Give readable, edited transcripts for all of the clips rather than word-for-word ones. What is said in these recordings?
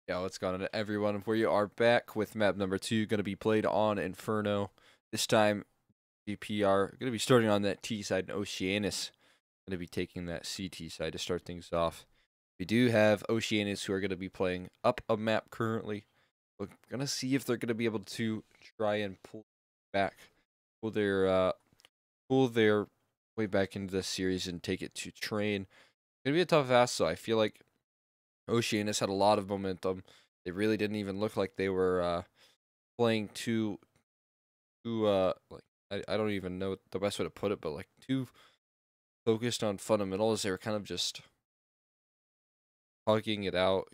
Yeah, what's going on, everyone? We are back with map number 2, going to be played on Inferno. This time, Ggpr going to be starting on that T side, and Oceanus going to be taking that CT side to start things off. We do have Oceanus who are going to be playing up a map currently. We're going to see if they're going to be able to try and pull their way back into the series and take it to train. It's going to be a tough ask, so I feel like Oceanus had a lot of momentum. They really didn't even look like they were playing too like I don't even know the best way to put it, but like too focused on fundamentals. They were kind of just hugging it out,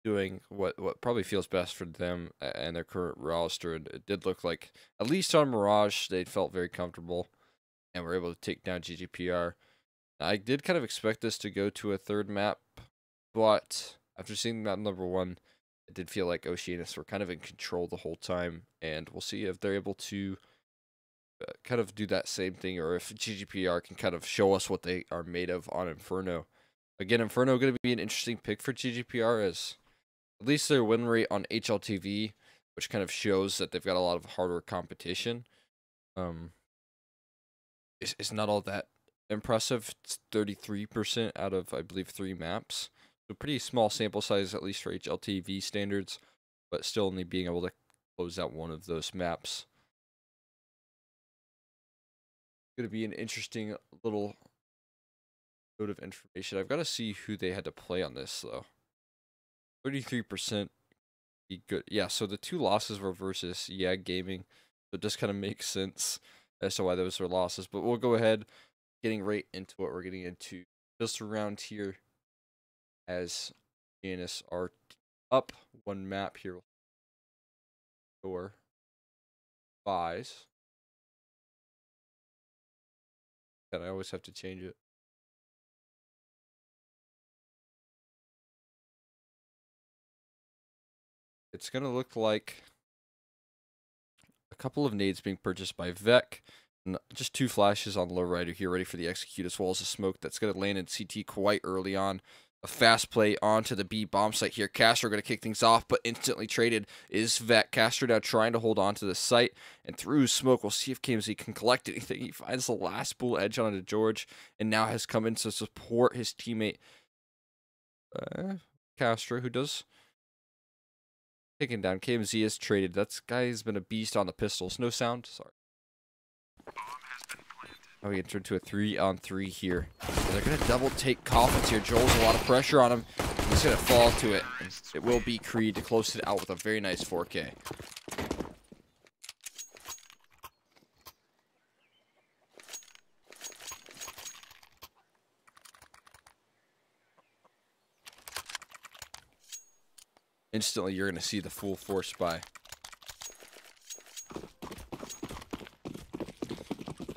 doing what probably feels best for them and their current roster. And it did look like, at least on Mirage, they felt very comfortable and were able to take down Ggpr. I did kind of expect this to go to a third map, but after seeing map number 1, it did feel like Oceanus were kind of in control the whole time, and we'll see if they're able to kind of do that same thing, or if Ggpr can kind of show us what they are made of on Inferno. Again, Inferno going to be an interesting pick for Ggpr, as at least their win rate on HLTV, which kind of shows that they've got a lot of hardware competition, is not all that impressive. It's 33% out of, I believe, 3 maps. So pretty small sample size, at least for HLTV standards, but still only being able to close out one of those maps. Going to be an interesting little bit of information. I've got to see who they had to play on this, though. 33% be good. Yeah, so the 2 losses were versus Gaming, so it just kind of makes sense as to why those were losses. But we'll go ahead, getting right into what we're getting into just around here, as Oceanus are up 1 map here. Or buys. And I always have to change it. It's going to look like a couple of nades being purchased by Vec. And just 2 flashes on Lowrider here, ready for the execute, as well as a smoke that's going to land in CT quite early on. A fast play onto the B bomb site here. Castro going to kick things off, but instantly traded is Vec. Castro now trying to hold on to the site, and through smoke, we'll see if KMZ can collect anything. He finds the last bull edge onto George, and now has come in to support his teammate Castro, who does taken down. KMZ is traded. That guy's been a beast on the pistols. No sound. Sorry. Oh, we entered into a 3-on-3 here. They're going to double take Coffins here. Joel's a lot of pressure on him. He's going to fall to it. It will be Creed to close it out with a very nice 4K. Instantly, you're going to see the full force buy.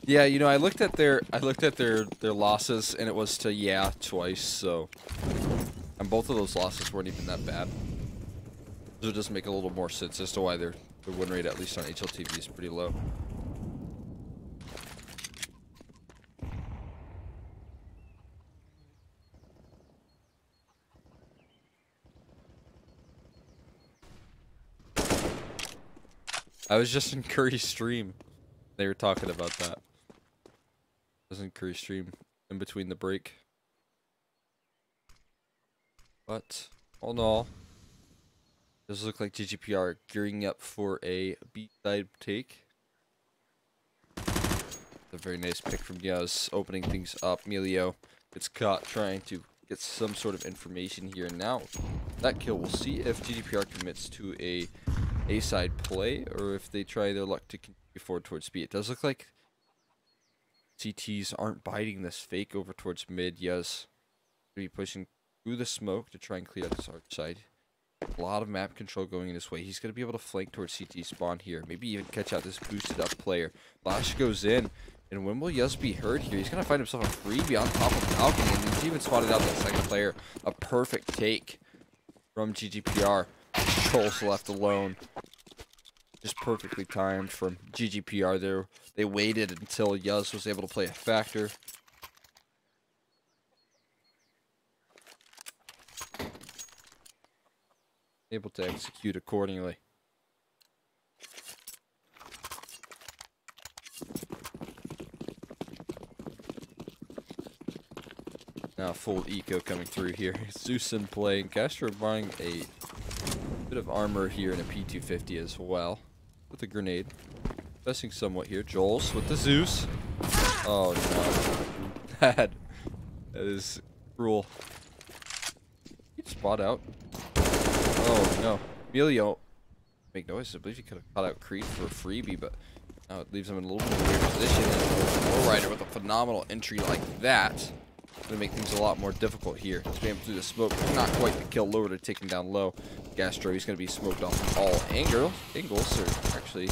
Yeah, I looked at their losses, and it was to twice, so, and both of those losses weren't even that bad. So it does make a little more sense as to why their win rate, at least on HLTV, is pretty low. I was just in Curry's stream. They were talking about that. I was in Curry's stream in between the break. But all in all, it does look like Ggpr gearing up for a B-side take. A very nice pick from Yaz, opening things up. Melio gets caught trying to get some sort of information here. And now, that kill, we'll see if Ggpr commits to a side play, or if they try their luck to continue forward towards B. It does look like CTs aren't biting this fake over towards mid. Yaz going to be pushing through the smoke to try and clear out this arch side. A lot of map control going in his way. He's going to be able to flank towards CT spawn here. Maybe even catch out this boosted up player. Flash goes in. And when will Yuz be heard here? He's going to find himself a freebie on top of Balcony. And he's even spotted out that second player. A perfect take from Ggpr. Joel's left alone. Just perfectly timed from Ggpr there. They waited until Yuz was able to play a factor. able to execute accordingly. Now full eco coming through here. Zeus in play, and Castro buying a bit of armor here and a P250 as well. With a grenade. Investing somewhat here. Joel's with the Zeus. Oh no. That is cruel. He'd spot out. Oh no. Emilio. Make noise. I believe he could have caught out Creed for a freebie, but now it leaves him in a little bit of a weird position. And Lowrider with a phenomenal entry like that. Gonna make things a lot more difficult here. Spam through the smoke, not quite the kill. Lowrider taken down low. Gastro, he's gonna be smoked off all angles. Or actually,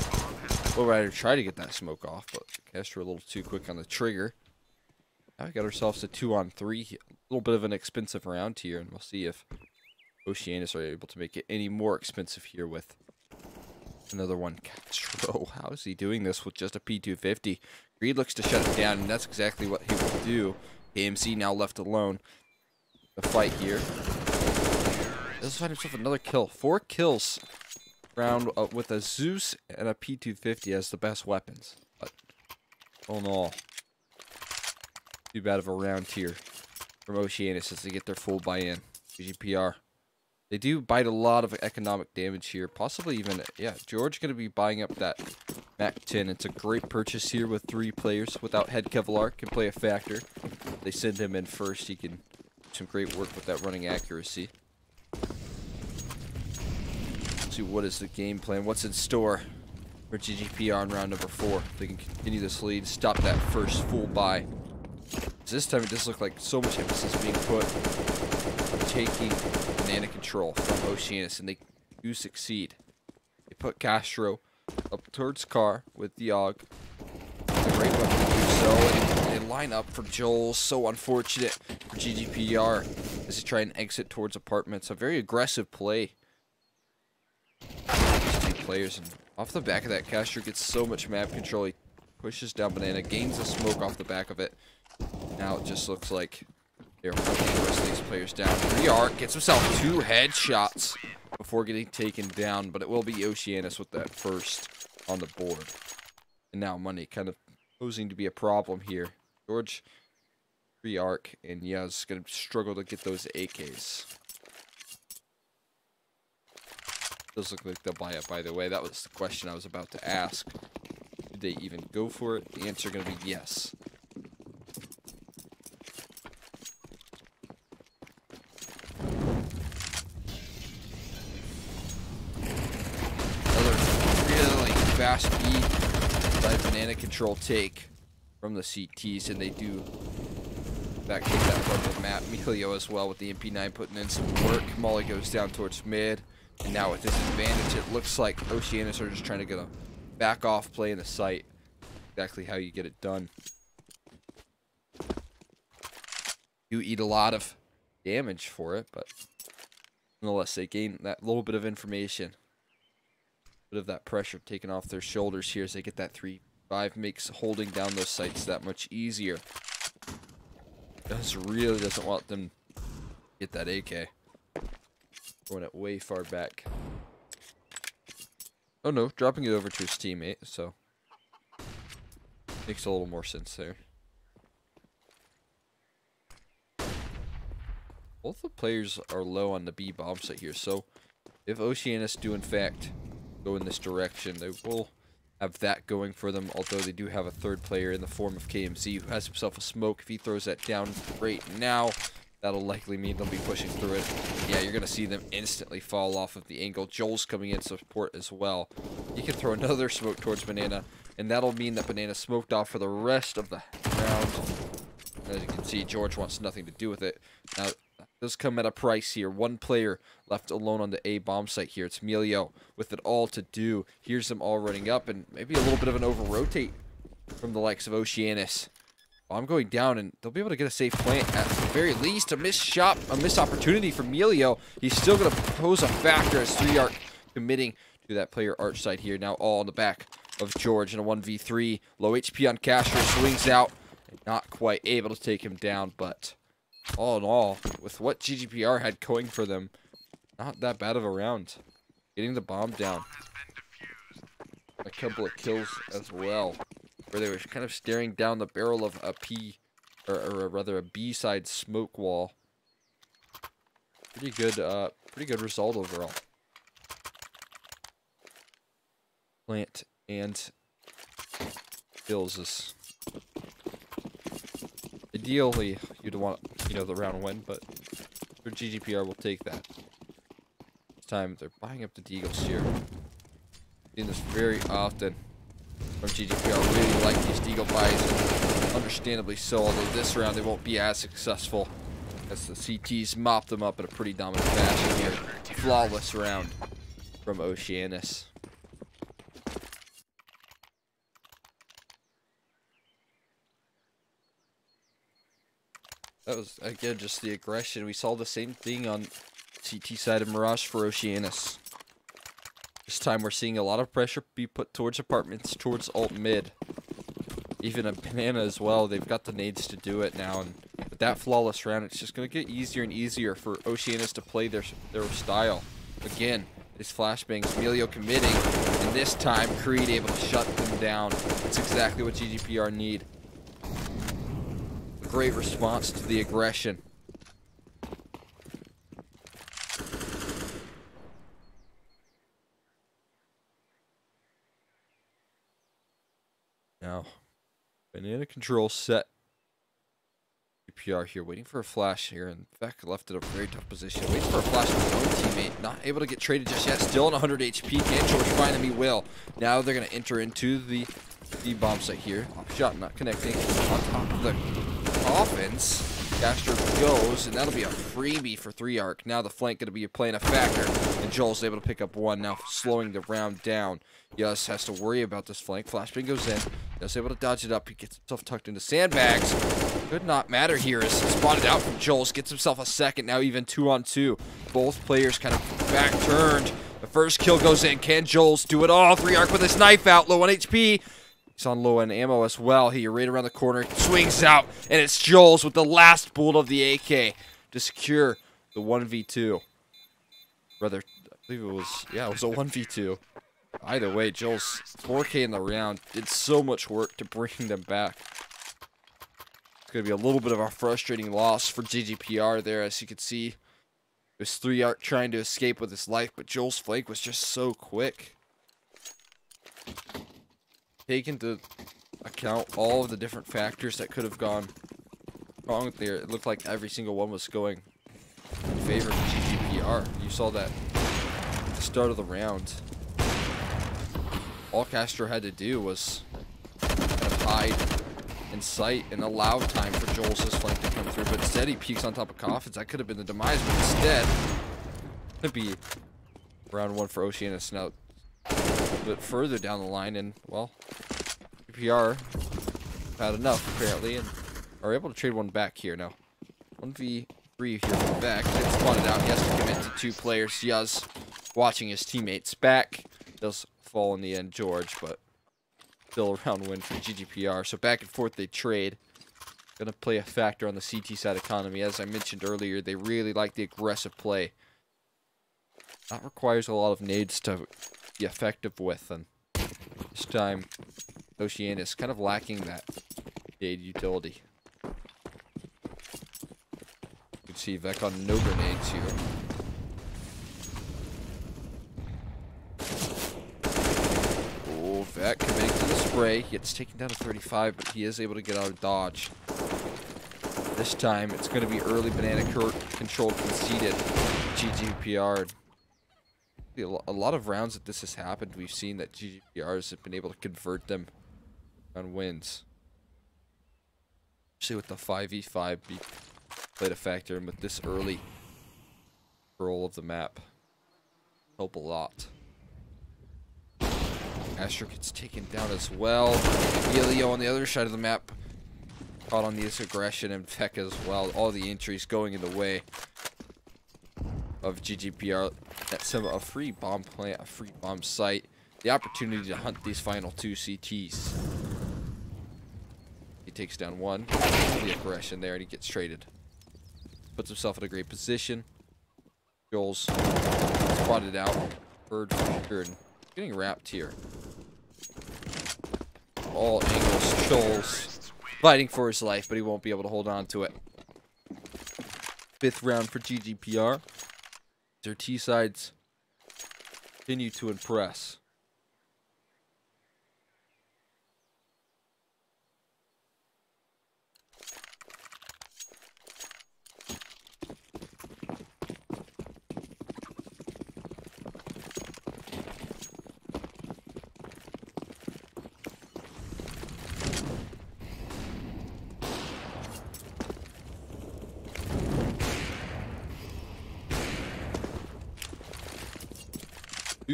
Lowrider tried to get that smoke off, but Gastro a little too quick on the trigger. Now we got ourselves a 2-on-3. A little bit of an expensive round here, and we'll see if Oceanus are able to make it any more expensive here with another one. Castro, how is he doing this with just a P250? Greed looks to shut it down, and that's exactly what he will do. AMC now left alone. The fight here. Does find himself another kill. 4 kills round with a Zeus and a P250 as the best weapons. But all in all, too bad of a round here from Oceanus as they get their full buy-in. Ggpr. They do bite a lot of economic damage here. Possibly even, yeah, George going to be buying up that Mac 10. It's a great purchase here with 3 players. Without head Kevlar, can play a factor. They send him in first. He can do some great work with that running accuracy. Let's see what is the game plan. What's in store for Ggpr in round number 4. They can continue this lead, stop that first full buy. This time it does look like so much emphasis being put on taking banana control from Oceanus, and they do succeed. They put Castro up towards car with the AUG. It's a great weapon to do so, and they line up for Joel. So unfortunate for Ggpr as they try and exit towards apartments. A very aggressive play. These 2 players, and off the back of that, Castro gets so much map control. He pushes down banana, gains the smoke off the back of it. Now it just looks like they're hunting the rest of these players down. Arc gets himself 2 headshots before getting taken down, but it will be Oceanus with that first on the board. And now money kind of posing to be a problem here. George, Arc, and Yaz going to struggle to get those AKs. Does look like they'll buy it, by the way. That was the question I was about to ask. Did they even go for it? The answer going to be yes. Fast beat by banana control take from the CTs, and they do back take that part of the map. Emilio as well with the MP9 putting in some work. Molly goes down towards mid, and now with this advantage, it looks like Oceanus are just trying to get a back off play in the site. Exactly how you get it done. You eat a lot of damage for it, but nonetheless, they gain that little bit of information. Bit of that pressure taken off their shoulders here as they get that 3-5, makes holding down those sites that much easier. Really doesn't want them to get that AK. Throwing it way far back. Oh no, dropping it over to his teammate, so makes a little more sense there. Both the players are low on the B bomb site here, so if Oceanus do in fact go in this direction, they will have that going for them, although they do have a 3rd player in the form of KMZ who has himself a smoke. If he throws that down right now, that'll likely mean they'll be pushing through it. Yeah, you're going to see them instantly fall off of the angle. Joel's coming in support as well. He can throw another smoke towards Banana, and that'll mean that Banana smoked off for the rest of the round. As you can see, George wants nothing to do with it. Now, does come at a price here. 1 player left alone on the A bomb site here. It's Emilio with it all to do. Here's them all running up, and maybe a little bit of an over-rotate from the likes of Oceanus. Well, I'm going down, and they'll be able to get a safe plant at the very least. A missed shot, a missed opportunity for Emilio. He's still going to pose a factor as 3-Arc committing to that player arch side here. Now all on the back of George in a 1v3. Low HP on Castro, swings out, and not quite able to take him down, but all in all, with what Ggpr had going for them, not that bad of a round. Getting the bomb down. A couple of kills as well, where they were kind of staring down the barrel of a or rather a B-side smoke wall. Pretty good result overall. Plant and kills is ideally you'd want, the round win, but for Ggpr we'll take that. This time they're buying up the Deagles here. Seen this very often from Ggpr. Really like these Deagle buys, and understandably so, although this round they won't be as successful as the CTs mop them up in a pretty dominant fashion here. Flawless round from Oceanus. That was, again, just the aggression. We saw the same thing on CT side of Mirage for Oceanus. This time we're seeing a lot of pressure be put towards apartments, towards alt mid. Even a banana as well. They've got the nades to do it now. And with that flawless round, it's just going to get easier and easier for Oceanus to play their style. Again, these flashbangs, Emilio committing, and this time Creed able to shut them down. That's exactly what Ggpr need. Great response to the aggression. Now, banana control set. Ggpr here, waiting for a flash here, and Vec left in a very tough position. Waiting for a flash from his own teammate, not able to get traded just yet. Still on 100 HP. Can George find him? He will. Now they're going to enter into the bomb site here. Shot not connecting. On top of the offense, Castro goes, and that'll be a freebie for 3-arc. Now the flank going to be playing a factor, and Joel's able to pick up one, now slowing the round down. Yus has to worry about this flank. Flashbang goes in. Yus able to dodge it up. He gets himself tucked into sandbags. Could not matter here as spotted out from Joel's. Gets himself a second, now even 2-on-2. Both players kind of back turned. The first kill goes in. Can Joel's do it all? 3-arc with his knife out, low on HP. He's on low end ammo as well. He right around the corner, swings out, and it's Joel's with the last bullet of the AK to secure the 1v2. Rather, I believe it was, yeah, it was a 1v2. Either way, Joel's 4K in the round did so much work to bring them back. It's going to be a little bit of a frustrating loss for Ggpr there, as you can see. It was 3-arc trying to escape with his life, but Joel's flank was just so quick. Take into account all of the different factors that could have gone wrong there. It looked like every single one was going in favor of Ggpr. You saw that at the start of the round. All Castro had to do was kind of hide in sight and allow time for Joel's flank to come through. But instead, he peeks on top of Coffins. That could have been the demise, but instead, it'd be round 1 for Oceanus. Now, a bit further down the line, and well, Ggpr had enough apparently, and are able to trade one back here. Now 1v3 here from back. Gets spotted out. He has to commit to 2 players. Yuz watching his teammates back. Does fall in the end, George, but still a round win for Ggpr. So back and forth they trade. Gonna play a factor on the CT side economy. As I mentioned earlier, they really like the aggressive play. That requires a lot of nades to be effective with, and this time Oceanus kind of lacking that nade utility. You can see Vec on no grenades here. Oh, Vec committing to the spray. He gets taken down to 35, but he is able to get out of dodge. This time it's going to be early banana control conceded. Ggpr. A lot of rounds that this has happened, we've seen that Ggprs have been able to convert them on wins. Especially with the 5v5 played a factor, and with this early control of the map, help a lot. Astro gets taken down as well. Elio on the other side of the map caught on this aggression, and Vec as well. All the entries going in the way of Ggpr. That's a free bomb plant, a free bomb site. The opportunity to hunt these final 2 CTs. He takes down one. The aggression there, and he gets traded. Puts himself in a great position. Joel's spotted out. Bird for sure. And getting wrapped here. All angles. Joel's fighting for his life, but he won't be able to hold on to it. 5th round for Ggpr. Their T sides continue to impress.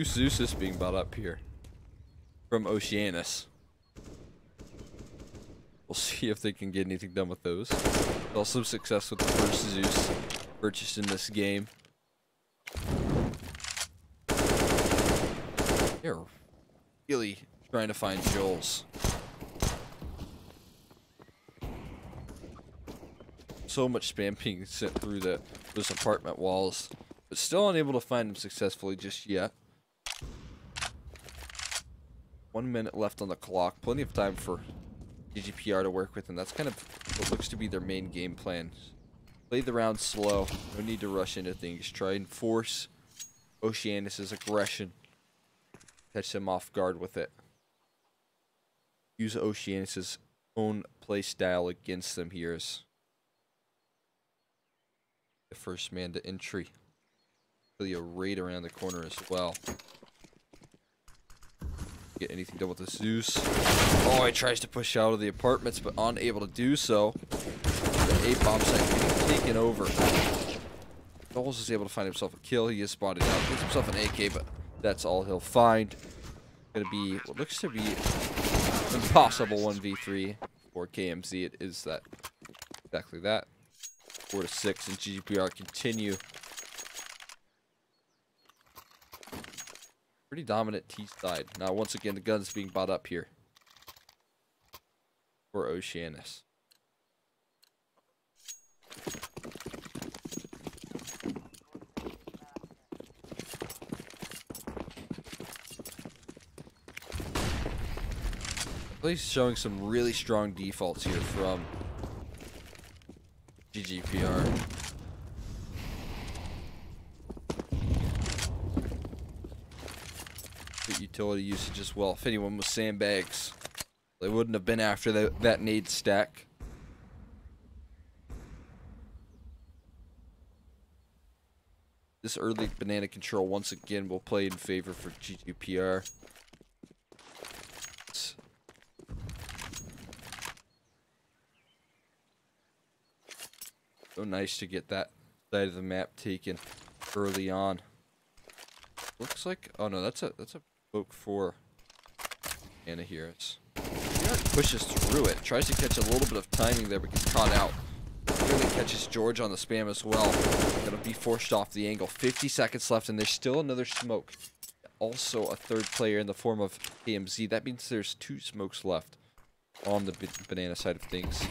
Zeus is being brought up here from Oceanus. We'll see if they can get anything done with those. Also success with the first Zeus purchased in this game. They're really trying to find Joel's. So much spam being sent through those apartment walls, but still unable to find him successfully just yet. 1 minute left on the clock. Plenty of time for Ggpr to work with, and that's kind of what looks to be their main game plan. Play the round slow. No need to rush into things. Try and force Oceanus' aggression. Catch him off guard with it. Use Oceanus' own play style against them here as the first man to entry. Really a raid around the corner as well. Get anything done with the Zeus. Oh, he tries to push out of the apartments, but unable to do so. The A bomb site getting taken over. Knowles is able to find himself a kill. He is spotted out. Gets himself an AK, but that's all he'll find. Gonna be what looks to be impossible 1v3 for KMZ. It is that exactly that. 4-6, and Ggpr continue. Pretty dominant T side. Now, once again, the gun's being bought up here for Oceanus. He's showing some really strong defaults here from Ggpr. Utility usage as well. If anyone was sandbags, they wouldn't have been after that nade stack. This early banana control once again will play in favor for Ggpr. So nice to get that side of the map taken early on. Looks like, oh no, that's a smoke for Anna here. It's pushes through it, tries to catch a little bit of timing there, but gets caught out. Clearly catches George on the spam as well. Gonna be forced off the angle. 50 seconds left, and there's still another smoke. Also a third player in the form of KMZ. That means there's 2 smokes left on the banana side of things.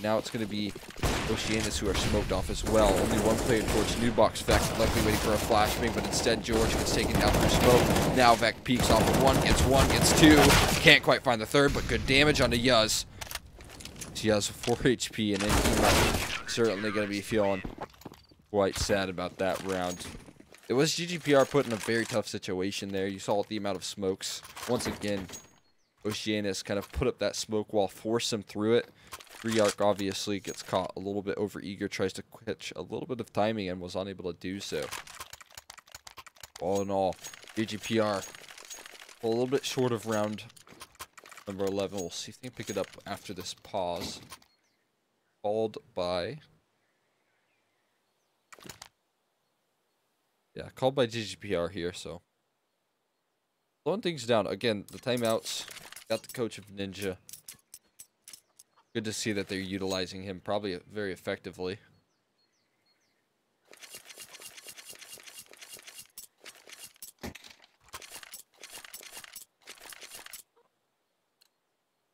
Now it's going to be Oceanus who are smoked off as well. Only 1 player towards new box. Vec likely waiting for a flashbang, but instead George gets taken down through smoke. Now Vec peeks off of 1, gets 2. Can't quite find the 3rd, but good damage onto Yuz. Yuz 4 HP, and then he might certainly going to be feeling quite sad about that round. It was Ggpr put in a very tough situation there. You saw the amount of smokes. Once again, Oceanus kind of put up that smoke wall, forced him through it. Arc obviously gets caught a little bit over eager, tries to catch a little bit of timing and was unable to do so. All in all, Ggpr a little bit short of round number 11. We'll see if they can pick it up after this pause. Followed by... yeah, called by Ggpr here, so... slowing things down. Again, the timeouts. Got the coach of Ninja. Good to see that they're utilizing him probably very effectively.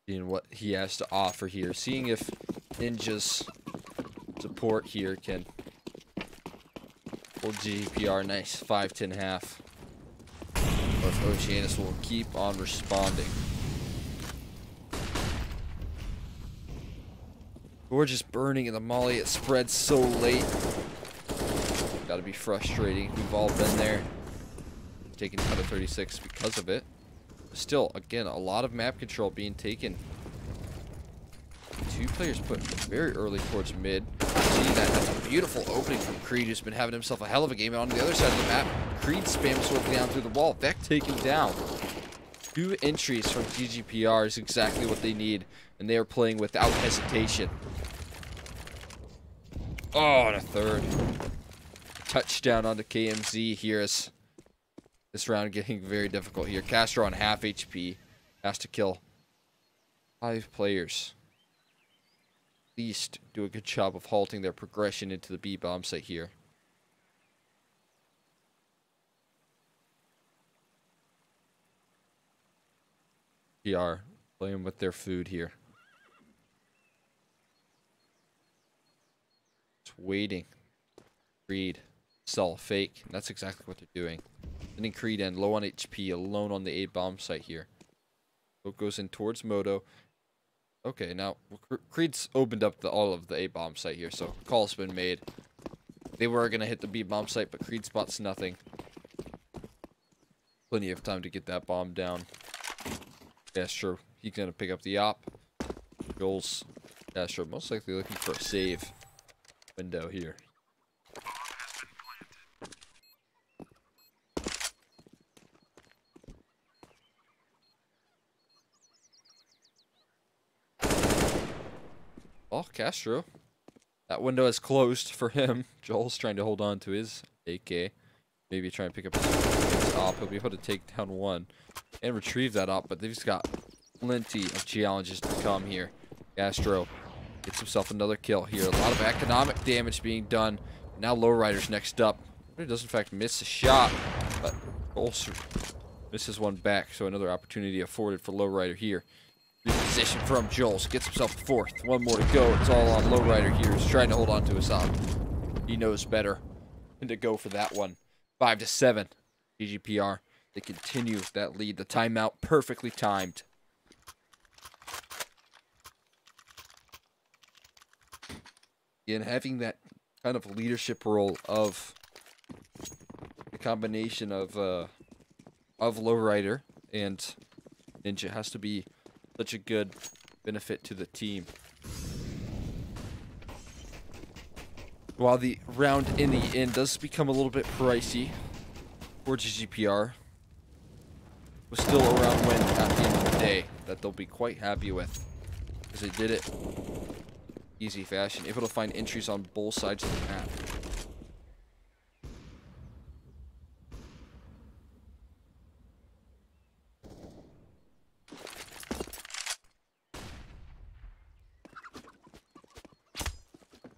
Seeing what he has to offer here. Seeing if Ninja's support here can Old Ggpr, nice 5-10-half. But Oceanus will keep on responding. Gorgeous burning in the molly. It spreads so late. Gotta be frustrating. We've all been there. Taking out of 36 because of it. Still, again, a lot of map control being taken. Two players put very early towards mid. See that? That's a beautiful opening from Creed, who's been having himself a hell of a game. And on the other side of the map, Creed spams swiftly down through the wall. Vec taken down. 2 entries from Ggpr is exactly what they need, and they are playing without hesitation. Oh, and a third. Touchdown onto KMZ here is this round getting very difficult here. Castro on half HP has to kill 5 players. At least do a good job of halting their progression into the B bomb site here. PR playing with their food here. Just waiting. Creed sell fake. And that's exactly what they're doing. Sending Creed in low on HP, alone on the A bomb site here. So it goes in towards Moto. Okay, now Creed's opened up all of the A bomb site here, so call's been made. They were gonna hit the B bomb site, but Creed spots nothing. Plenty of time to get that bomb down. Castro, he's gonna pick up the op. Joel's Castro most likely looking for a save window here. Oh, Castro. That window is closed for him. Joel's trying to hold on to his AK. Maybe try and pick up his op. He'll be able to take down one and retrieve that op, but they've got plenty of challenges to come here. Castro gets himself another kill here. A lot of economic damage being done. Now Lowrider's next up. He does in fact miss a shot, but also misses one back, so another opportunity afforded for Lowrider here. Reposition from Joel's. Gets himself a 4th. One more to go. It's all on Lowrider here. He's trying to hold on to his op. He knows better than to go for that one. 5-7. Ggpr. They continue that lead. The timeout perfectly timed. And having that kind of leadership role of the combination of Lowrider and Ninja has to be such a good benefit to the team. While the round in the end does become a little bit pricey for Ggpr, was still around win at the end of the day that they'll be quite happy with, because they did it easy fashion, able to find entries on both sides of the map.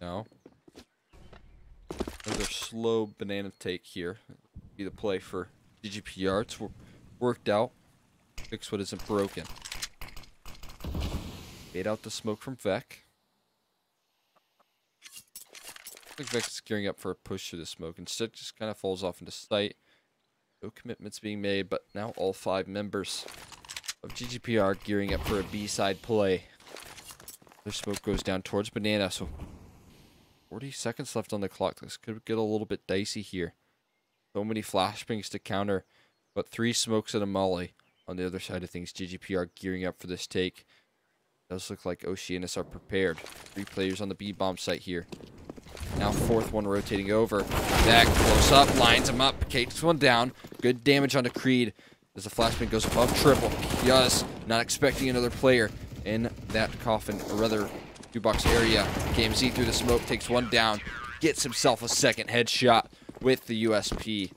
Now, another slow banana take here. Be the play for Ggpr. It's worked out. Fix what isn't broken. Bait out the smoke from Vec. I think Vec is gearing up for a push through the smoke. Instead, just kind of falls off into sight. No commitments being made, but now all 5 members of Ggpr gearing up for a B-side play. Their smoke goes down towards banana, so 40 seconds left on the clock. This could get a little bit dicey here. So many flashbangs to counter, but 3 smokes and a molly. On the other side of things, Ggpr gearing up for this take. Does look like Oceanus are prepared. 3 players on the B bomb site here. Now 4th one rotating over. That close up, lines him up, takes one down. Good damage onto Creed as the flashbang goes above triple. Yuz not expecting another player in that coffin, or rather 2-box area. KMZ through the smoke, takes one down, gets himself a 2nd headshot with the USP.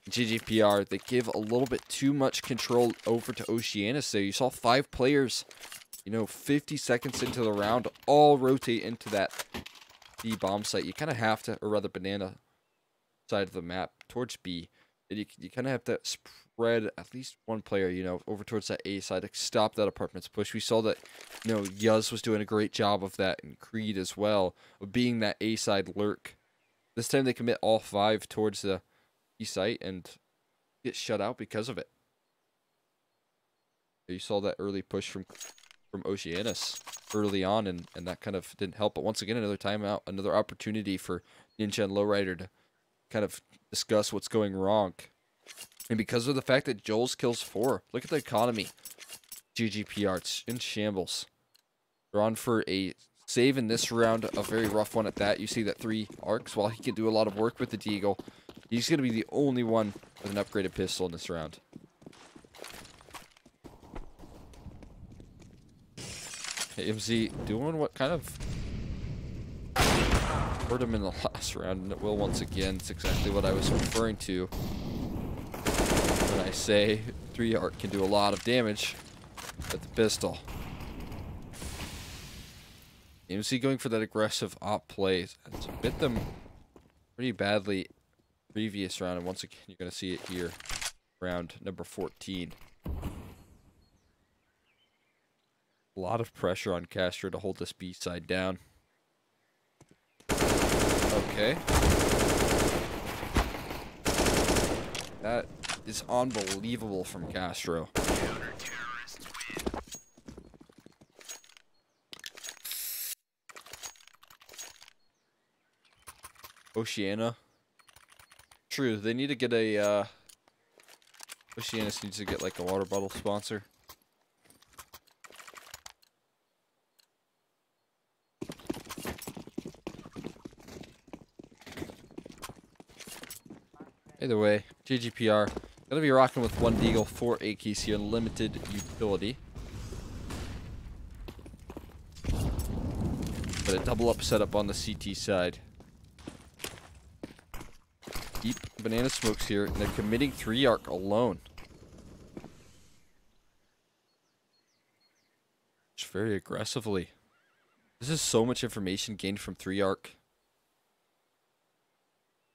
Ggpr, they give a little bit too much control over to Oceanus there. You saw 5 players, 50 seconds into the round, all rotate into that B bomb site. You kind of have to, or rather banana side of the map towards B. And you kind of have to spread at least one player, over towards that A side to stop that apartments push. We saw that, Yuz was doing a great job of that, and Creed as well, of being that A side lurk This time they commit all 5 towards the east site and get shut out because of it. You saw that early push from Oceanus early on, and that kind of didn't help. But once again, another timeout, another opportunity for Ninja and Lowrider to kind of discuss what's going wrong. And because of the fact that Joel's kills 4, look at the economy. Ggpr, it's in shambles. They're on for a save in this round, a very rough one at that. You see that 3 arcs, while he can do a lot of work with the Deagle, he's going to be the only one with an upgraded pistol in this round. AMZ doing what kind of hurt him in the last round, and it will once again. It's exactly what I was referring to when I say 3 arc can do a lot of damage with the pistol. AMZ going for that aggressive op play. It's bit them pretty badly previous round, and once again you're going to see it here, round number 14. A lot of pressure on Castro to hold this B side down. Okay. That is unbelievable from Castro. Oceana. True, they need to get a, Oceanus needs to get like a water bottle sponsor. Either way, Ggpr gonna be rocking with 1 Deagle, 4 AKs here, limited utility. But a double up setup on the CT side. Deep banana smokes here, and they're committing 3 arc alone. Just very aggressively. This is so much information gained from 3 arc.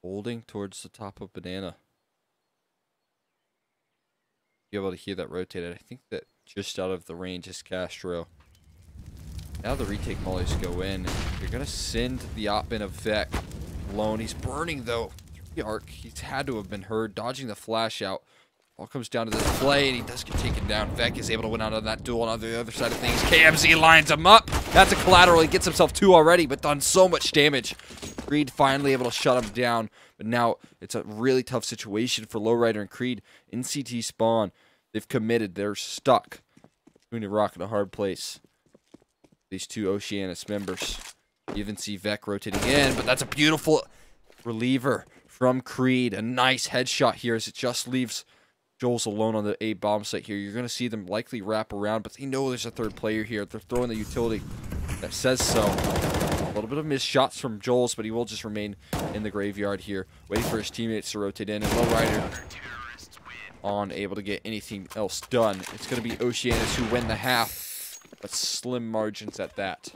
Holding towards the top of banana. Be able to hear that rotated. I think that just out of the range is Castro. Now the retake mollies go in. You're gonna send the op in of Vec alone. He's burning though. 3 arc. He's had to have been heard. Dodging the flash out. All comes down to this play, and he does get taken down. Vec is able to win out on that duel. And on the other side of things, KMZ lines him up. That's a collateral. He gets himself 2 already, but done so much damage. Creed finally able to shut him down, but now it's a really tough situation for Lowrider and Creed in CT spawn. They've committed. They're stuck between a rock and a hard place. These 2 Oceanus members. You even see Vec rotating in, but that's a beautiful reliever from Creed. A nice headshot here as it just leaves Joel's alone on the A bomb site here. You're going to see them likely wrap around, but they know there's a 3rd player here. They're throwing the utility that says so. A little bit of missed shots from Joel's, but he will just remain in the graveyard here, waiting for his teammates to rotate in. And Lowrider unable to get anything else done. It's going to be Oceanus who win the half, but slim margins at that.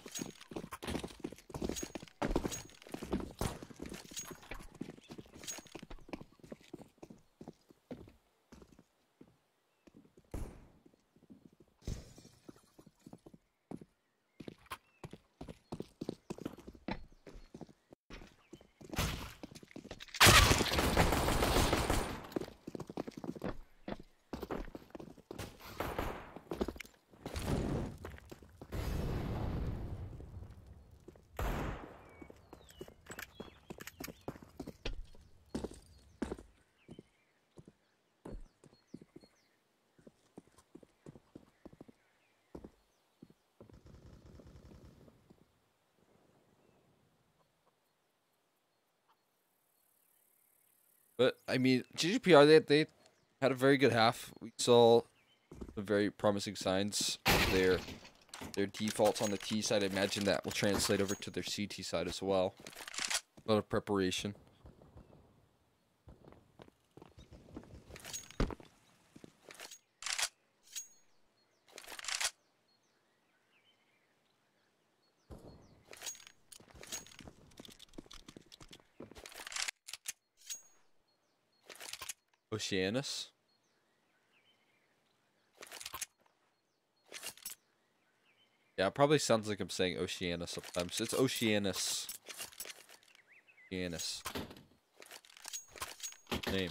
But, I mean, Ggpr, they had a very good half. We saw some very promising signs of their defaults on the T side. I imagine that will translate over to their CT side as well. A lot of preparation. Oceanus. Yeah, it probably sounds like I'm saying Oceanus sometimes. It's Oceanus. Oceanus. Name.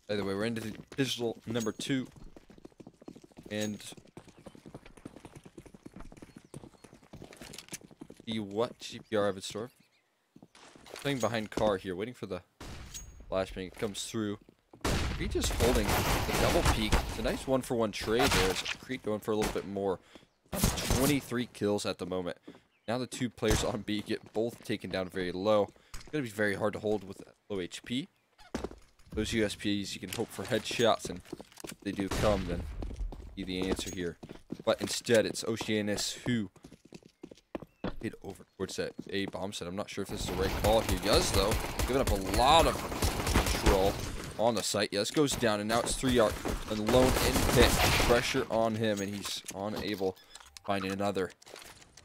By the way, we're into the digital number 2. And see what Ggpr have in store. Playing behind car here, waiting for the flashbang. It comes through. Creed just holding the double peak. It's a nice 1-for-1 trade there. Creed going for a little bit more. 23 kills at the moment. Now the 2 players on B get both taken down very low. It's going to be very hard to hold with low HP. Those USPs, you can hope for headshots, and if they do come, then be the answer here. But instead, it's Oceanus who hit over towards that A bomb set. I'm not sure if this is the right call here. Yes, though. Giving up a lot of control on the site. Yes, goes down, and now it's 3-arc. Alone in pit. Pressure on him, and he's unable to find another.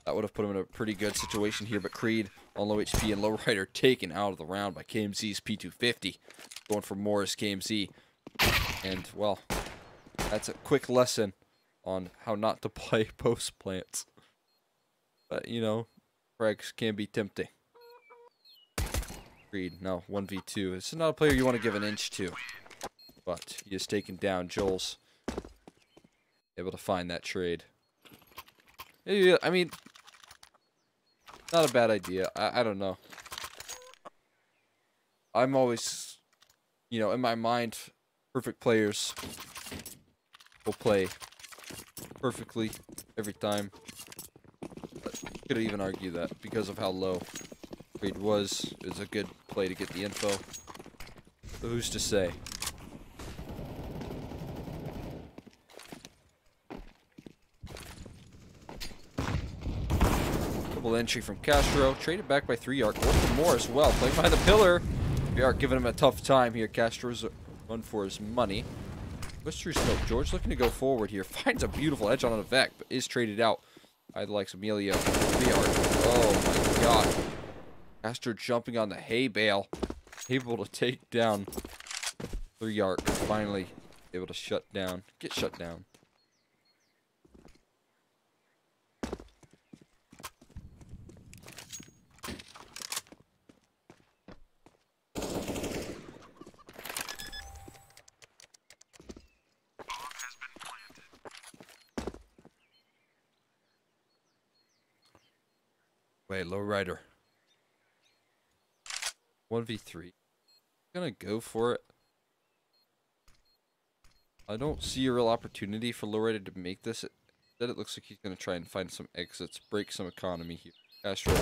That would have put him in a pretty good situation here, but Creed on low HP and Lowrider taken out of the round by KMZ's P250. Going for more as KMZ. And, well, that's a quick lesson on how not to play post plants. But, you know, frags can be tempting. Creed, no, 1v2. This is not a player you want to give an inch to. But he is taken down. Joel's able to find that trade. Yeah, I mean, not a bad idea. I don't know. I'm always, you know, in my mind, perfect players will play perfectly every time. But could even argue that because of how low Creed was, is a good play to get the info. So who's to say? Double entry from Castro, traded back by 3-arc, going for more as well. Playing behind the pillar. 3-arc giving him a tough time here. Castro's run for his money. Goes through smoke. George looking to go forward here. Finds a beautiful edge on an Vec, but is traded out by the likes of Emilio. 3-arc. Oh my god. Castro jumping on the hay bale. Able to take down 3-arc. Finally able to get shut down. Wait, Lowrider. 1v3. Gonna go for it. I don't see a real opportunity for Lowrider to make this. Instead, it looks like he's gonna try and find some exits, break some economy here. Castro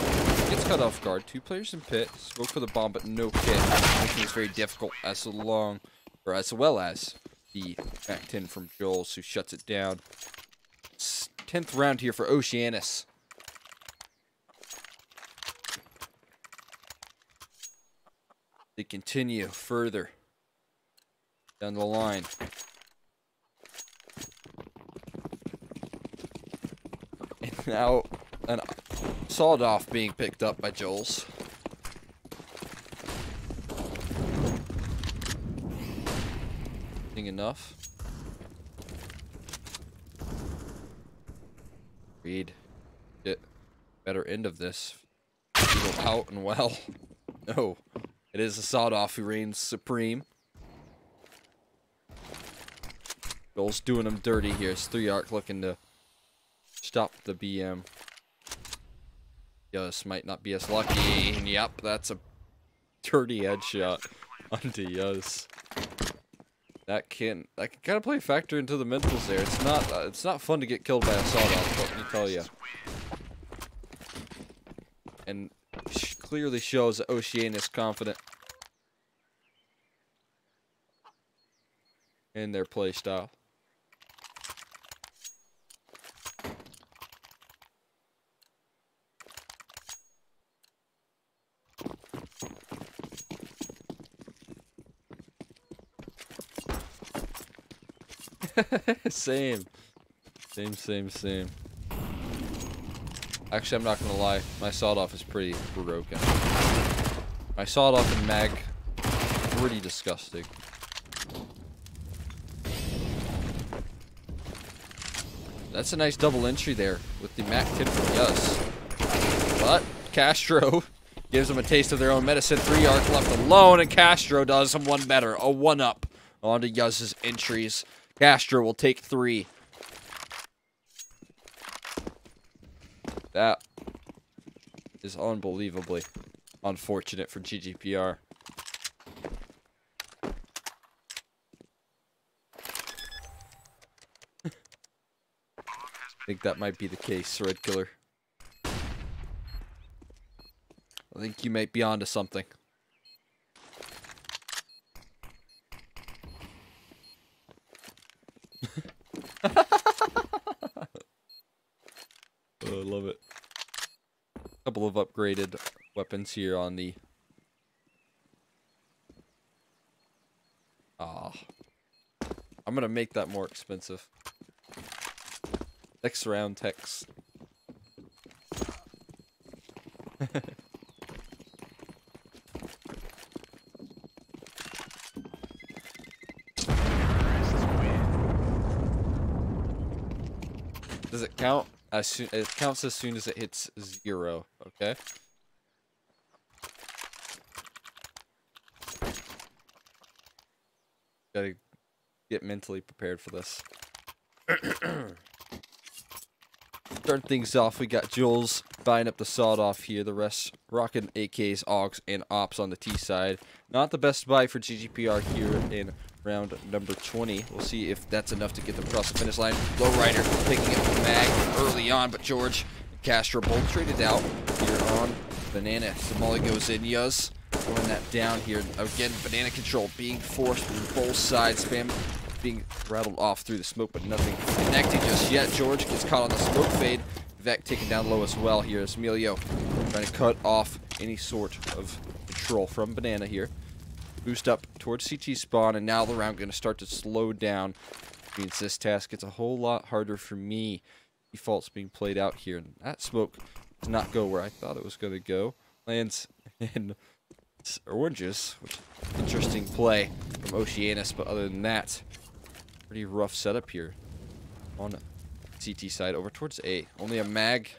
gets cut off guard. 2 players in pit. Spoke for the bomb, but no kit. Making this very difficult as well as the back 10 from Joel, who shuts it down. 10th round here for Oceanus. They continue further down the line. And now an sawed off being picked up by Joel's. Enough. Reed get better end of this. Out and well. No. It is a sawed-off who reigns supreme. Joel's doing him dirty here. It's 3-arc looking to stop the BM. Yus might not be as lucky. And yep, that's a dirty headshot onto Yus. That can kind of play a factor into the mentals there. It's not fun to get killed by a sawed-off, let me tell you. And clearly shows that Oceanus is confident in their play style. Same. Actually, I'm not gonna lie. My sawed-off is pretty broken. My sawed-off and mag, pretty disgusting. That's a nice double entry there with the Mac 10 from Yuz. But Castro gives them a taste of their own medicine. 3 arc left alone, and Castro does them one better. A 1-up onto Yuz's entries. Castro will take 3. That is unbelievably unfortunate for Ggpr. I think that might be the case, Red Killer. I think you might be onto something. Oh, I love it. A couple of upgraded weapons here on the... Ah. I'm gonna make that more expensive. Next round text. Does it count as soon? It counts as soon as it hits 0. Okay. Gotta get mentally prepared for this. Start things off, we got Jules buying up the sawed off here. The rest rocking AKs, AUGs, and OPS on the T side. Not the best buy for Ggpr here in round number 20. We'll see if that's enough to get them across the finish line. Lowrider picking up the mag early on, but George and Castro both traded out here on Banana. Somali goes in, Yuz throwing that down here. Again, Banana control being forced from both sides. Spam being rattled off through the smoke, but nothing connecting just yet. George gets caught on the smoke fade. Vec taken down low as well here. As Emilio trying to cut off any sort of control from Banana here. Boost up towards CT spawn, and now the round going to start to slow down. Means this task gets a whole lot harder for me. Defaults being played out here, and that smoke does not go where I thought it was going to go. Lands in oranges, which interesting play from Oceanus, but other than that, pretty rough setup here on CT side. Over towards A, only a mag,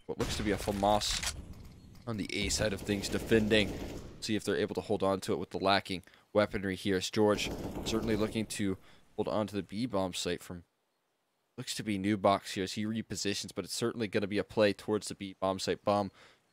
what looks to be a FAMAS on the A side of things defending. See if they're able to hold on to it with the lacking weaponry here. As George certainly looking to hold on to the B bomb site from looks to be new box here as he repositions, but it's certainly going to be a play towards the B bomb site. Bomb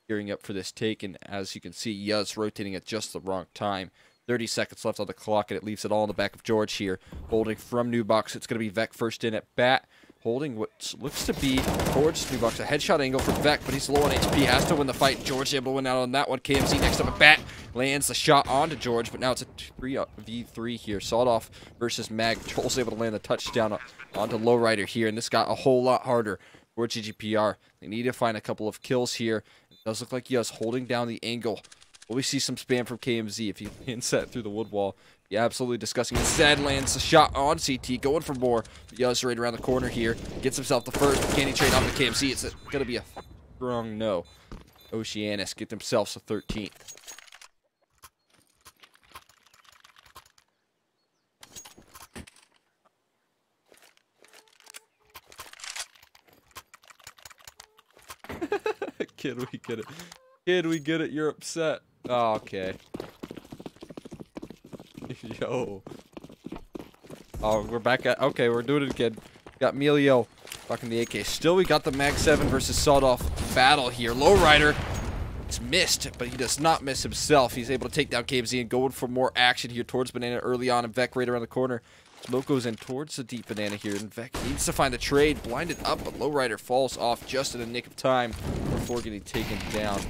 gearing up for this take, and as you can see, Yuz rotating at just the wrong time. 30 seconds left on the clock, and it leaves it all in the back of George here. Holding from new box. It's going to be Vec first in at bat. Holding what looks to be towards new box. A headshot angle for Vec, but he's low on HP. Has to win the fight. George able to win out on that one. KMZ next up at bat. Lands the shot onto George, but now it's a 3v3 here. Sawed off versus Mag. Joel's able to land the touchdown onto Lowrider here, and this got a whole lot harder for Ggpr. They need to find a couple of kills here. It does look like Yuz holding down the angle. Will we see some spam from KMZ if he lands that through the wood wall? Yeah, absolutely disgusting. Instead, lands the shot on CT, going for more. Yuz right around the corner here. Gets himself the first. Can he trade off the KMZ? It's going to be a strong no. Oceanus get themselves a 13th. Kid, we get it. Kid, we get it. You're upset. Oh, okay. Yo. Oh, we're back at... Okay, we're doing it again. Got Emilio rocking the AK. Still, we got the Mag 7 versus sawed-off battle here. Lowrider. It's missed, but he does not miss himself. He's able to take down KMZ and going for more action here towards Banana early on, and Vec right around the corner. Smoke goes in towards the deep Banana here, and Vec needs to find the trade. Blinded up, but Lowrider falls off just in the nick of time before getting taken down.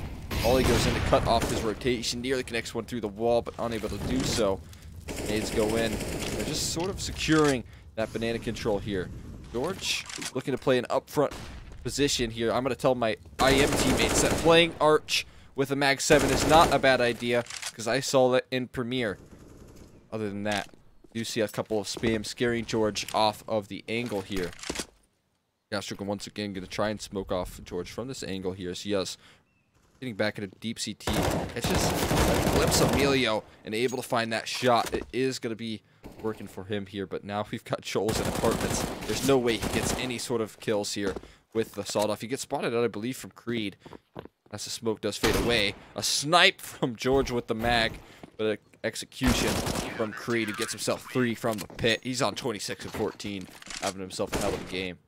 Ollie goes in to cut off his rotation, nearly connects one through the wall, but unable to do so. Nades go in. They're just sort of securing that Banana control here. George looking to play an upfront position here. I'm going to tell my IM teammates that playing Arch with a Mag 7 is not a bad idea, because I saw that in Premiere. Other than that, you see a couple of spam scaring George off of the angle here. Gastric once again going to try and smoke off George from this angle here. So yes, getting back into deep CT. It's just a glimpse of Emilio and able to find that shot. It is going to be working for him here, but now we've got Joel's in apartments. There's no way he gets any sort of kills here with the sawed off. He gets spotted out, I believe, from Creed. As the smoke does fade away. A snipe from George with the mag, but an execution from Creed, who gets himself 3 from the pit. He's on 26 and 14, having himself a hell of a game.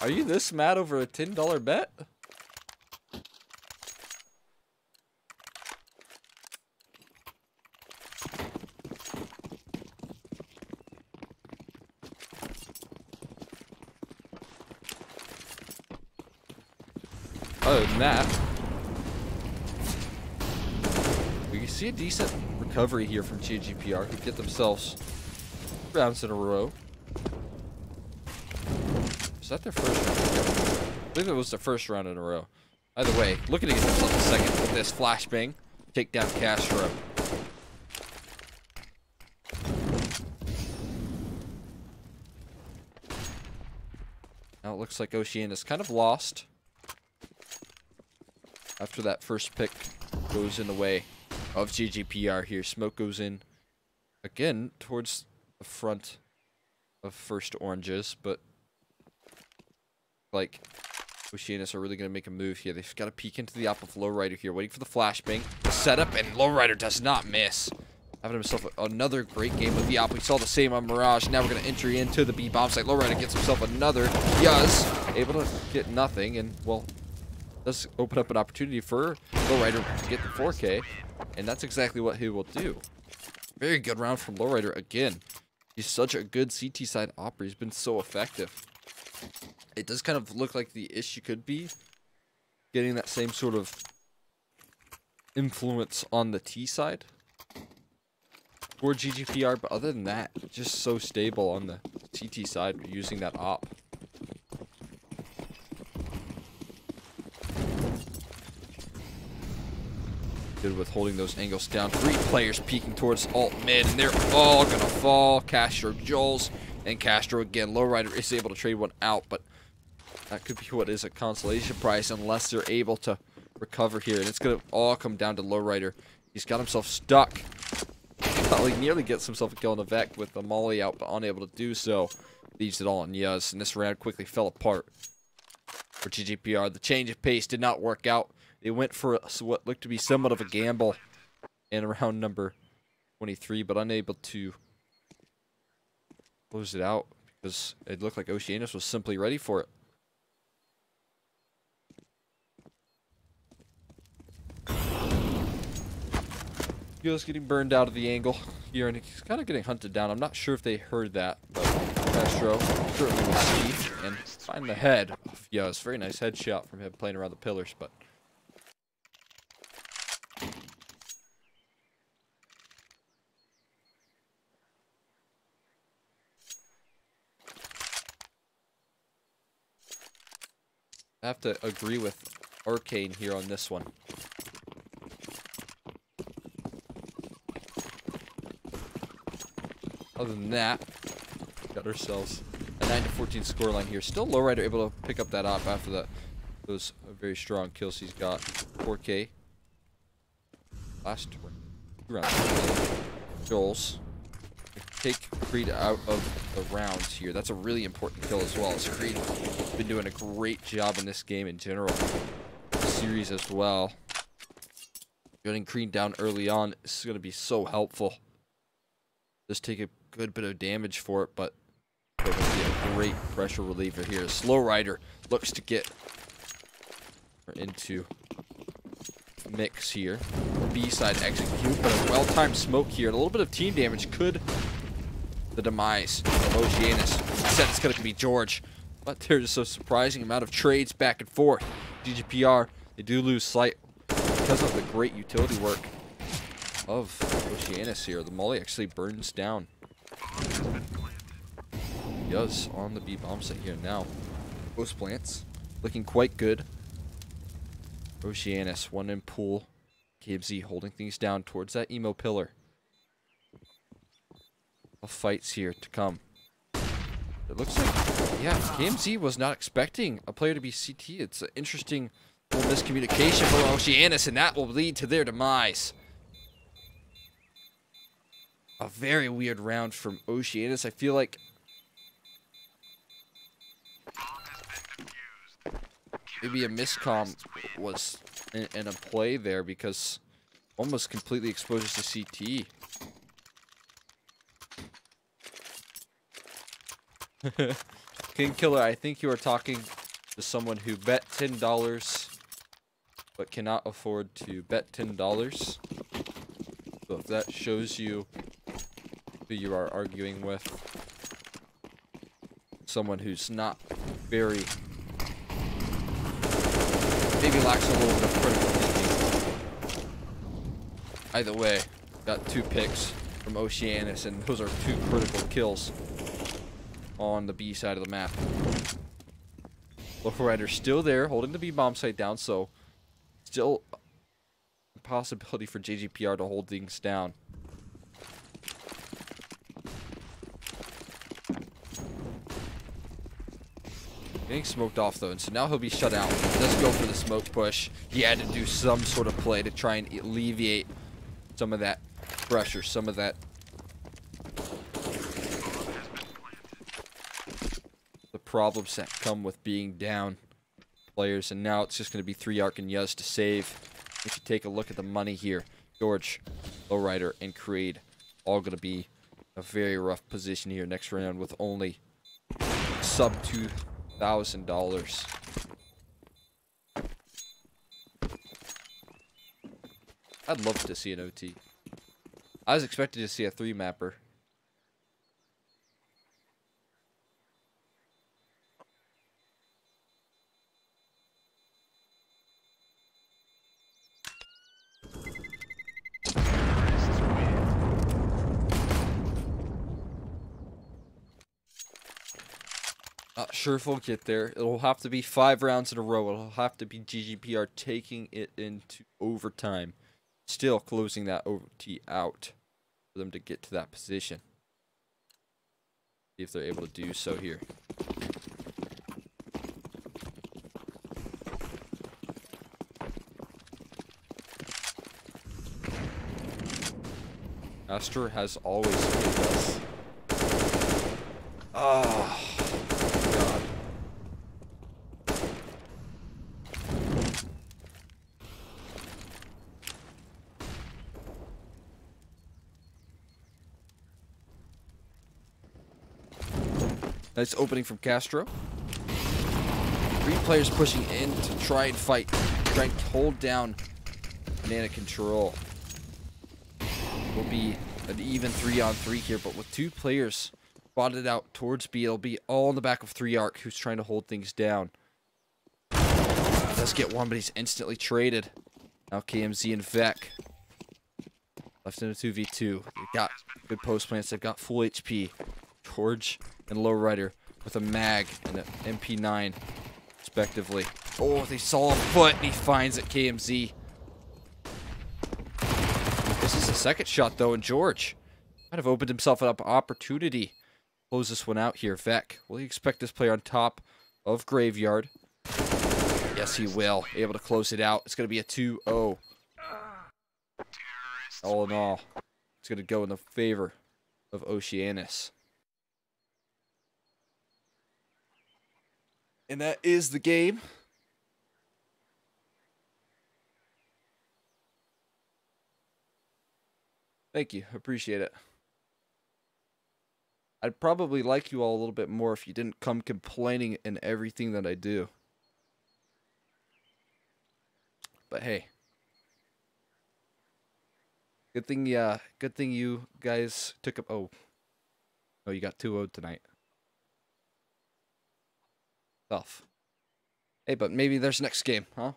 Are you this mad over a $10 bet? Other than that, we can see a decent recovery here from Ggpr, who get themselves rounds in a row. Is that their first round? I believe it was their first round in a row. Either way, looking to get themselves a second with this flashbang. Take down Castro. Now it looks like Oceanus kind of lost after that first pick goes in the way of Ggpr here. Smoke goes in again towards the front of first oranges, but like Oceanus are really going to make a move here. They've got to peek into the op of Lowrider here, waiting for the flashbang. The setup, and Lowrider does not miss. Having himself another great game with the op. We saw the same on Mirage. Now we're going to enter into the B bomb site. Lowrider gets himself another. Yuz able to get nothing, and well, does open up an opportunity for Lowrider to get the 4K, and that's exactly what he will do. Very good round from Lowrider again. He's such a good CT side operator. He's been so effective. It does kind of look like the issue could be getting that same sort of influence on the T side for Ggpr, but other than that, just so stable on the CT side using that op. Good with holding those angles down. 3 players peeking towards alt mid, and they're all gonna fall. Castro, Joel's, and Castro again. Lowrider is able to trade one out, but that could be what is a consolation prize unless they're able to recover here. And it's going to all come down to Lowrider. He's got himself stuck. He nearly gets himself a kill on the Vec with the molly out, but unable to do so. Leaves it all on Yuz, and this round quickly fell apart for Ggpr. The change of pace did not work out. They went for what looked to be somewhat of a gamble in round number 23, but unable to close it out because it looked like Oceanus was simply ready for it. Gil's getting burned out of the angle here, and he's kind of getting hunted down. I'm not sure if they heard that, but Castro certainly will see and find the head of Yuz. Very nice headshot from him playing around the pillars, but I have to agree with Arcane here on this one. Other than that, got ourselves a 9-14 scoreline here. Still Lowrider able to pick up that op after those very strong kills he's got. 4K. Last 2 rounds. Joel's. Take Creed out of the rounds here. That's a really important kill as well, as Creed has been doing a great job in this game in general. The series as well. Getting Creed down early on is going to be so helpful. Just take a good bit of damage for it, but it's going to be a great pressure reliever here. Lowrider looks to get into mix here. B side execute, but a well-timed smoke here. And a little bit of team damage could the demise of Oceanus. I said it's going to be George, but there's a surprising amount of trades back and forth. Ggpr, they do lose sight because of the great utility work of Oceanus here. The molly actually burns down. Yuz on the B bomb site here now. Post plants looking quite good. Oceanus, 1 in pool. KMZ holding things down towards that emo pillar. Fights here to come. It looks like, yeah, KMZ was not expecting a player to be CT. It's an interesting possible miscommunication for Oceanus, and that will lead to their demise. A very weird round from Oceanus. I feel like maybe a miscomm was in a play there, because one was completely exposed to CT. King Killer, I think you are talking to someone who bet $10 but cannot afford to bet $10. So if that shows you who you are arguing with, someone who's not very, maybe lacks a little bit of critical thinking. Either way, got 2 picks from Oceanus, and those are 2 critical kills on the B side of the map. Lowrider still there, holding the B bomb site down, so still a possibility for Ggpr to hold things down. Getting smoked off though, and so now he'll be shut out. Let's go for the smoke push. He had to do some sort of play to try and alleviate some of that pressure, some of that problems that come with being down players. And now it's just going to be 3-Arc and Yuz to save. If you take a look at the money here, George, Lowrider, and Creed all going to be a very rough position here next round with only sub $2,000. I'd love to see an OT. I was expecting to see a 3-mapper. Not sure if we'll get there. It'll have to be 5 rounds in a row. It'll have to be Ggpr taking it into overtime. Still closing that OT out for them to get to that position. See if they're able to do so here. Astor has always saved us. Oh. Nice opening from Castro. 3 players pushing in to try and fight. Try and hold down banana control. Will be an even 3-on-3 here, but with 2 players spotted out towards B, it'll be all in the back of 3-Arc, who's trying to hold things down. Does get one, but he's instantly traded. Now KMZ and Vec left in a 2v2. They got good post plants. They've got full HP. George and Lowrider with a mag and an MP9 respectively. Oh, they saw a foot and he finds it, KMZ. This is a second shot though, and George kind of opened himself up opportunity. Close this one out here. Vec, will he expect this player on top of Graveyard? Yes, he will. Able to close it out. It's going to be a 2-0. All in all, it's going to go in the favor of Oceanus. And that is the game. Thank you. Appreciate it. I'd probably like you all a little bit more if you didn't come complaining in everything that I do. But hey. Good thing you guys took up. Oh, you got 2-0 tonight. Tough. Hey, but maybe there's next game, huh?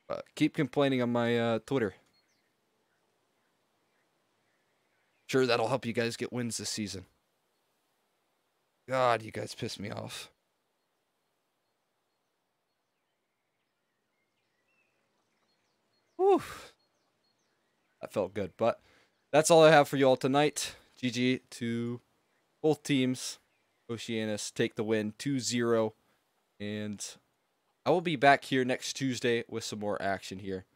But keep complaining on my Twitter. Sure, that'll help you guys get wins this season. God, you guys piss me off. Whew. That felt good, but that's all I have for you all tonight. GG to both teams. Oceanus take the win 2-0 And I will be back here next Tuesday with some more action here.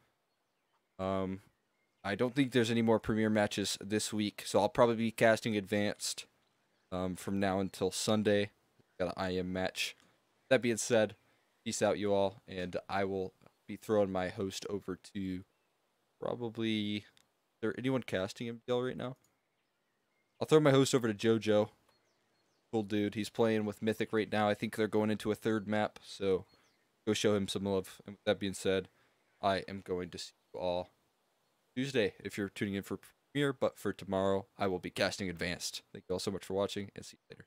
I don't think there's any more premiere matches this week, so I'll probably be casting advanced from now until Sunday. Got an IM match. That being said, peace out, you all, and I will be throwing my host over to probably. Is there anyone casting MDL right now? I'll throw my host over to JoJo. Cool dude. He's playing with Mythic right now. I think they're going into a third map, so go show him some love. And with that being said, I am going to see you all Tuesday if you're tuning in for premiere, but for tomorrow, I will be casting advanced. Thank you all so much for watching, and see you later.